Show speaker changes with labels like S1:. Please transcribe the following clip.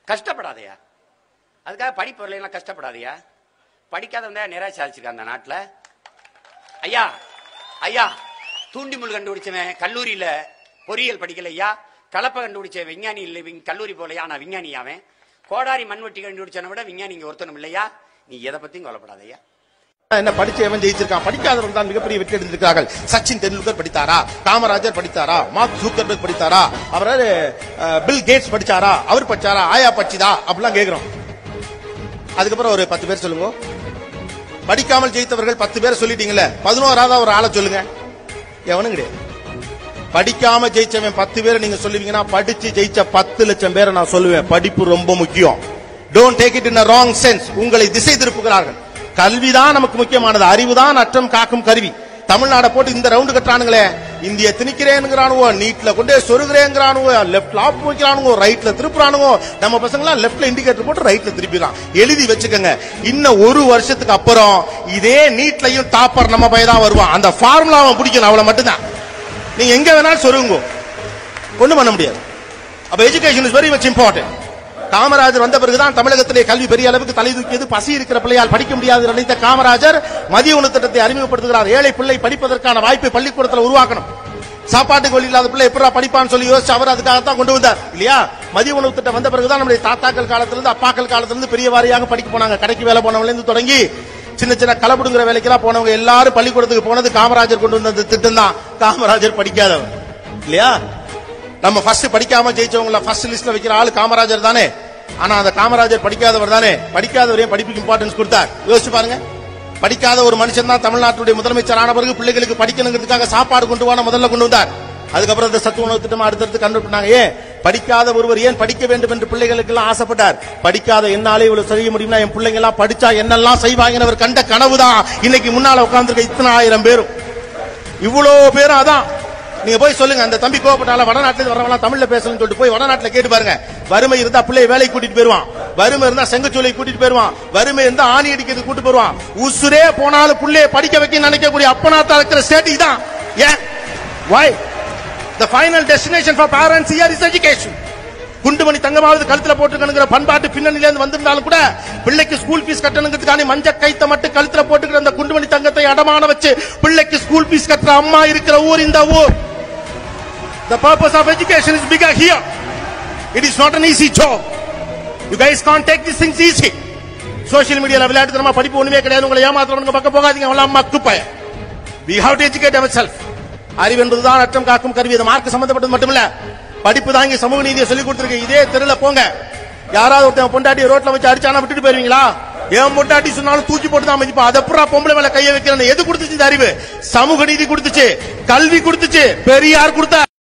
S1: கஷ்டப்படாதையா, அதுக்காக படிப்பு வரலாம் கஷ்டப்படாதையா. படிக்காதவன் நிறைய சாதிச்சிருக்கான் அந்த நாட்டில். ஐயா ஐயா தூண்டி முள் கண்டுபிடிச்சவன் கல்லூரியில பொறியியல் படிக்கல ஐயா. கலப்பை கண்டுபிடிச்ச விஞ்ஞானி இல்லை, கல்லூரி போலையா, நான் விஞ்ஞானி அவன். கோடாரி மண்வெட்டி கண்டுபிடிச்சவனை விட விஞ்ஞானி இங்க ஒருத்தனும் இல்லையா. நீ எதை பத்தியும் கவலைப்படாதையா.
S2: என்ன படிச்சவன் ஜெயிச்சிருக்கான், படிக்காதவன் தான் மிகப்பெரிய வெற்றி அடைந்திருக்கிறார்கள். சச்சின் தெண்டுல்கர் படித்தாரா, காமராஜர் படித்தாரா, மார்க் ஜூக்கர்பர்க் படித்தாரா, அவரால் பில் கேட்ஸ் படிச்சாரா, அவர் படிச்சாரா, ஆயா படிச்சுதா அப்படிலாம் கேட்கிறோம். அதுக்கப்புறம் ஒரு 10 பேர் சொல்லுங்க. படிக்காமல் ஜெயித்தவர்கள் 10 பேர் சொல்லிட்டீங்கல்ல, 11ஆவது ஒரு ஆளை சொல்லுங்க. எவனும் கிடையாது. படிக்காம ஜெயிச்சவன் 10 பேரை நீங்க சொல்லுவீங்கன்னா, படிச்சு ஜெயிச்ச 10 லட்சம் பேரை நான் சொல்லுவேன். படிப்பு ரொம்ப முக்கியம். Don't take it in a wrong sense. உங்களை திசை திருப்புகிறார்கள். கல்விதான் நமக்கு முக்கியமானது. அறிவுதான் அற்றம் காக்கும் கருவி. தமிழ்நாட போட்டு இந்த ரவுண்டு கட்டுறானுங்களே, இந்திய திணிக்கிறேங்கிறானுவோ, நீட்ல கொண்டே சொருகிறேங்கிறானுவோ, லெப்ட் லாப் வைக்கிறானுவோ, ரைட்ல திருப்புறானுவோ. நம்ம பசங்களாம் லெப்ட்ல இண்டிகேட்டர் போட்டு ரைட்ல திருப்பிடலாம். எழுதி வச்சுக்கோங்க, இன்னும் 1 வருஷத்துக்கு அப்புறம் இதே நீட்லையும் டாப்பர் நம்ம பையதான் வருவான். அந்த ஃபார்முலாவை பிடிக்கணும், அவ்வளவு மட்டும்தான். நீங்க எங்க வேணாலும் சொருங்க, ஒண்ணும் பண்ண முடியாது. அப்ப education is very much important. Kamarajar வந்த பிறகுதான் தமிழகத்திலே கல்வி பெரிய அளவுக்கு தலை தூக்கியது. பசி இருக்கிற பிள்ளையால் படிக்க முடியாது நினைத்த காமராஜர் மதிய உணவு திட்டத்தை அறிமுகப்படுத்துகிறார். ஏழை பிள்ளை படிப்பதற்கான வாய்ப்பை பள்ளிக்கூடத்தில் உருவாக்கணும். சாப்பாட்டுக்கு வழி இல்லாத பிள்ளை எப்படா படிப்பான்னு சொல்லி யோசிச்சு அவர் அதுக்காகத்தான் கொண்டு வந்தார் இல்லையா. மதிய உணவு திட்டம் வந்த பிறகுதான் நம்முடைய தாத்தாக்கள் காலத்திலிருந்து அப்பாக்கள் காலத்திலிருந்து பெரிய வாரியாக படிக்க போனாங்க. கடைக்கு வேலை போனவங்க இருந்து தொடங்கி சின்ன சின்ன களப்படுங்கிற வேலைக்கெல்லாம் போனவங்க எல்லாரும் பள்ளிக்கூடத்துக்கு போனது காமராஜர் கொண்டு வந்த திட்டம் தான். காமராஜர் படிக்காதவர் இல்லையா. நம்ம ஃபர்ஸ்ட் படிக்காம ஜெயிச்சவங்கள ஃபர்ஸ்ட் லிஸ்ட்ல வைக்கிற ஆளு காமராஜர் தானே. ஆனா அந்த காமராஜர் படிக்காதவர் தானே. படிக்காதவரையும் படிப்புக்கு இம்பார்ட்டன்ஸ் கொடுத்தார். யோசிச்சு பாருங்க. படிக்காத ஒரு மனுஷன் தான் தமிழ்நாட்டுடைய முதலமைச்சர் ஆன பிறகு பிள்ளைகளுக்கு படிக்கணுங்கிறதுக்காக சாப்பாடு கொண்டு வான முதல்ல கொண்டு வந்தார். அதுக்கப்புறம் இந்த சத்து உணவு திட்டம் அடுத்தடுத்து கண்டுபிடிச்சாங்க. ஏன் படிக்காத ஒருவர் ஏன் படிக்க வேண்டும் என்று பிள்ளைகளுக்கு எல்லாம் ஆசைப்பட்டார். படிக்காத என்னாலே இவ்வளவு செய்ய முடியும்னா என் பிள்ளைங்க எல்லாம் படிச்சா என்னெல்லாம் செய்வாங்கன்னு அவர் கண்ட கனவுதான் இன்னைக்கு முன்னால உட்கார்ந்துருக்க இத்தனை 1000 பேரும். இவ்வளவு பேரும் அதான். நீங்க போய் சொல்லுங்க, அந்த தம்பி கோவப்பட்டால வடநாட்டுல வரவங்க தமிழ்ல பேசணும்னு சொல்லிட்டு போய் வடநாட்டுல கேட்டு பாருங்க. வறுமை இருந்தா பிள்ளைய வேலைக்கு கூட்டிட்டு போயிருவான், வறுமை இருந்தா செங்கச்சோலை கூட்டிட்டு போயிருவான், வறுமை இருந்தா ஆணி அடிக்கிறது கூட்டு போயிருவான். உசுரே போனாலும் பிள்ளைய படிக்க வைக்க நினைக்கக்கூடிய அப்பனாத்தா இருக்கிற ஸ்டேட் இதான். ஏன்? why the final destination for parents here is education. குண்டுமணி தங்கமாவது கழுத்துல போட்டுக்கணுங்கிற பண்பாட்டு பின்னணியில இருந்து வந்திருந்தாலும் கூட பிள்ளைக்கு ஸ்கூல் ஃபீஸ் கட்டணுங்கிறதுக்கான மஞ்ச கைத்த மட்டும் கழுத்துல போட்டுக்கிற அந்த குண்டுமணி தங்கத்தை அடமான வச்சு பிள்ளைக்கு ஸ்கூல் ஃபீஸ் கட்டுற அம்மா இருக்கிற ஊர் இந்த ஊர். The purpose of education is bigger here. It is not an easy job. You guys can't take these things easy. Social media la விளையாட்டு நம்ம படிப்பு ஒண்ணுமே கிடையாது. உங்களை ஏமாத்துறவங்க பக்கம் போகாதீங்க. அவள அம்மா குப்பை. We have to educate ourselves. அறிவு என்பதுதான் அற்றம் காக்கும் கருவி. அது மார்க் சம்பந்தப்பட்டது மட்டுமில்ல, படிப்பு தான் இங்க சமூக நீதியை சொல்லி கொடுத்திருக்கு. இதே தெருல போங்க, யாராவது ஒருத்தன் பொண்டாட்டி ரோட்ல வச்சு அடிச்சானா விட்டுட்டு போயிருவீங்களா? ஏன் பொண்டாட்டி சொன்னாலும் தூக்கி போட்டு தான் மதிப்பா. அது அப்புறம் பொம்பளை மேல கையை வைக்கிறேன். எது கொடுத்துச்சு இந்த அறிவு? சமூக நீதி கொடுத்துச்சு, கல்வி கொடுத்துச்சு, பெரியார் கொடுத்தார்.